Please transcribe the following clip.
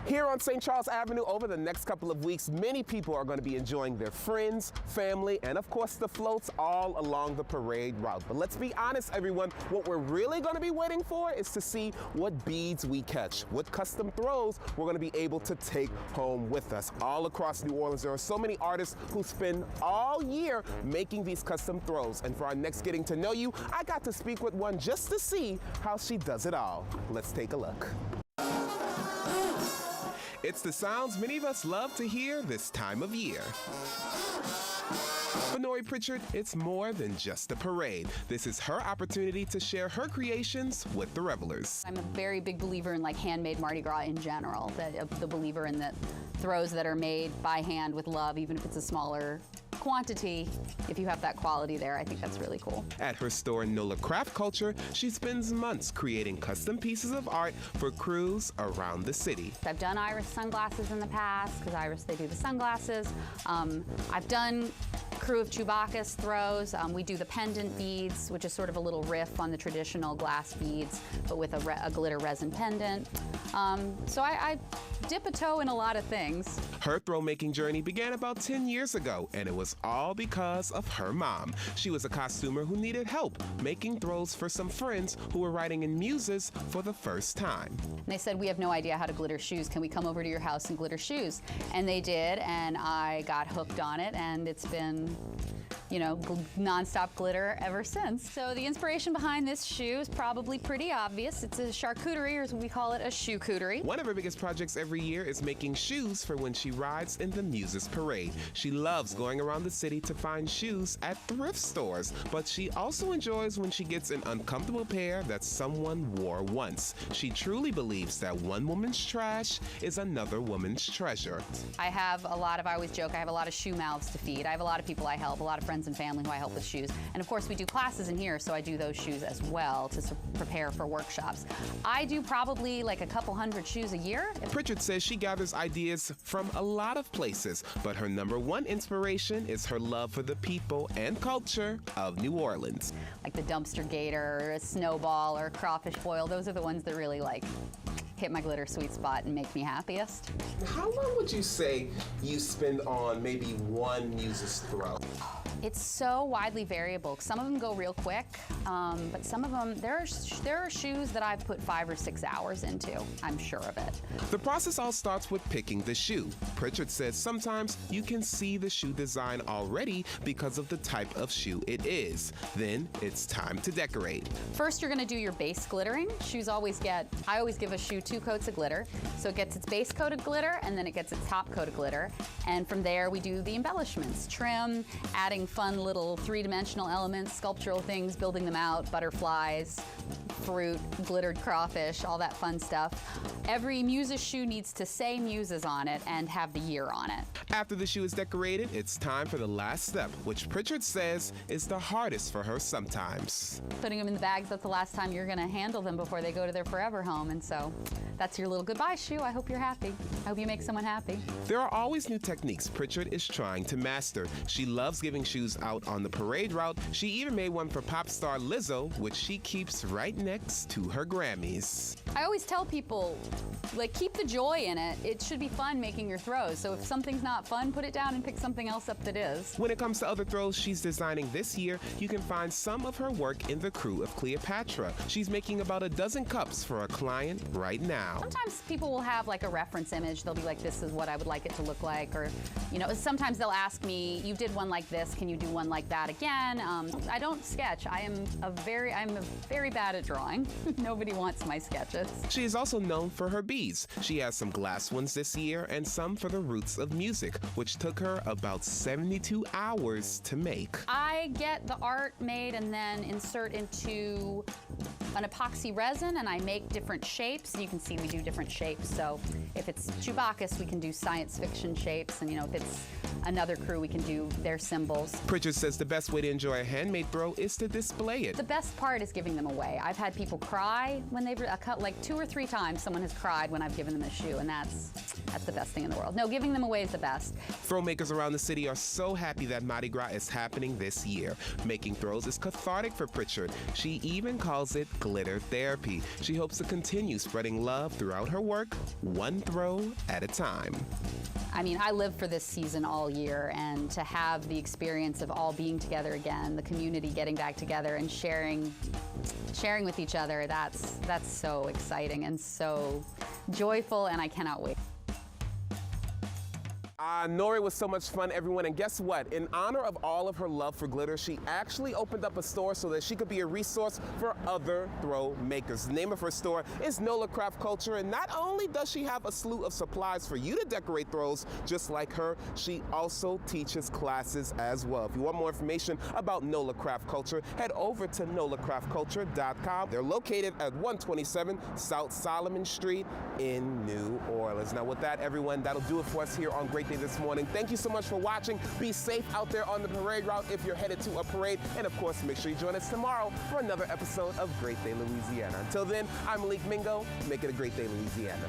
Here on St. Charles Avenue, over the next couple of weeks, many people are going to be enjoying their friends, family, and of course the floats all along the parade route. But let's be honest, everyone, what we're really going to be waiting for is to see what beads we catch, what custom throws we're going to be able to take home with us. All across New Orleans, there are so many artists who spend all year making these custom throws. And for our next Getting to Know You, I got to speak with one just to see how she does it all. Let's take a look. It's the sounds many of us love to hear this time of year. For Nori Pritchard, it's more than just a parade. This is her opportunity to share her creations with the revelers. I'm a very big believer in like handmade Mardi Gras in general, the believer in the throws that are made by hand with love, even if it's a smaller quantity. If you have that quality there, I think that's really cool. At her store, NOLA Craft Culture, she spends months creating custom pieces of art for crews around the city. I've done Iris sunglasses in the past, because Iris, they do the sunglasses. I've done Crew of Chewbacca's throws. We do the pendant beads, which is sort of a little riff on the traditional glass beads, but with a glitter resin pendant. So I dip a toe in a lot of things. Her throw-making journey began about 10 years ago, and it was all because of her mom. She was a costumer who needed help making throws for some friends who were writing in muses for the first time. And they said, we have no idea how to glitter shoes. Can we come over to your house and glitter shoes? And they did, and I got hooked on it, and it's been, you know, non-stop glitter ever since. So the inspiration behind this shoe is probably pretty obvious. It's a charcuterie, or as we call it, a shoe-cuterie. One of her biggest projects every year is making shoes for when she rides in the Muses Parade. She loves going around the city to find shoes at thrift stores, but she also enjoys when she gets an uncomfortable pair that someone wore once. She truly believes that one woman's trash is another woman's treasure. I always joke, I have a lot of shoe mouths to feed. I have a lot of people I help, a lot of friends and family who I help with shoes. And of course we do classes in here, so I do those shoes as well to prepare for workshops. I do probably like a couple hundred shoes a year. Pritchard says she gathers ideas from a lot of places, but her #1 inspiration is her love for the people and culture of New Orleans. Like the dumpster gator, or a snowball, or a crawfish boil, those are the ones that really like hit my glitter sweet spot and make me happiest. How long would you say you spend on maybe one Muses throw? It's so widely variable. Some of them go real quick, but some of them, there are shoes that I've put 5 or 6 hours into, I'm sure of it. The process all starts with picking the shoe. Pritchard says sometimes you can see the shoe design already because of the type of shoe it is. Then it's time to decorate. First, you're gonna do your base glittering. I always give a shoe 2 coats of glitter. So it gets its base coat of glitter, and then it gets its top coat of glitter. And from there, we do the embellishments, trim, adding fun little 3-dimensional elements, sculptural things, building them out, butterflies, fruit, glittered crawfish, all that fun stuff. Every Muses shoe needs to say Muses on it and have the year on it. After the shoe is decorated, it's time for the last step, which Pritchard says is the hardest for her sometimes. Putting them in the bags, that's the last time you're gonna handle them before they go to their forever home, and so that's your little goodbye shoe. I hope you're happy. I hope you make someone happy. There are always new techniques Pritchard is trying to master. She loves giving shoes out on the parade route. She even made one for pop star Lizzo, which she keeps right next to her Grammys. I always tell people, like, keep the joy in it. It should be fun making your throws. So if something's not fun, put it down and pick something else up that is. When it comes to other throws she's designing this year, you can find some of her work in the Crew of Cleopatra. She's making about a dozen cups for a client right now. Sometimes people will have like a reference image. They'll be like, this is what I would like it to look like. Or, you know, sometimes they'll ask me, you did one like this, can you do one like that again? I don't sketch. I'm very bad at drawing. Nobody wants my sketches. She is also known for her beads. She has some glass ones this year and some for the roots of music, which took her about 72 hours to make. I get the art made and then insert into an epoxy resin, and I make different shapes. You can see we do different shapes. So if it's Chewbacca's, we can do science fiction shapes, and you know, if it's another crew, we can do their symbols. Pritchard says the best way to enjoy a handmade throw is to display it. The best part is giving them away. I've had people cry when they've cut, like 2 or 3 times someone has cried when I've given them a shoe, and that's the best thing in the world. No, giving them away is the best. Throw makers around the city are so happy that Mardi Gras is happening this year. Making throws is cathartic for Pritchard. She even calls it glitter therapy. She hopes to continue spreading love throughout her work, one throw at a time. I mean, I live for this season all year, and to have the experience of all being together again, the community getting back together and sharing with each other, that's so exciting and so joyful, and I cannot wait. Nori was so much fun, everyone, and guess what? In honor of all of her love for glitter, she actually opened up a store so that she could be a resource for other throw makers. The name of her store is NOLA Craft Culture, and not only does she have a slew of supplies for you to decorate throws just like her, she also teaches classes as well. If you want more information about NOLA Craft Culture, head over to NOLACraftCulture.com. They're located at 127 South Solomon Street in New Orleans. Now with that, everyone, that'll do it for us here on Great Day this morning. Thank you so much for watching. Be safe out there on the parade route if you're headed to a parade. And of course, make sure you join us tomorrow for another episode of Great Day Louisiana. Until then, I'm Malik Mingo. Make it a great day, Louisiana.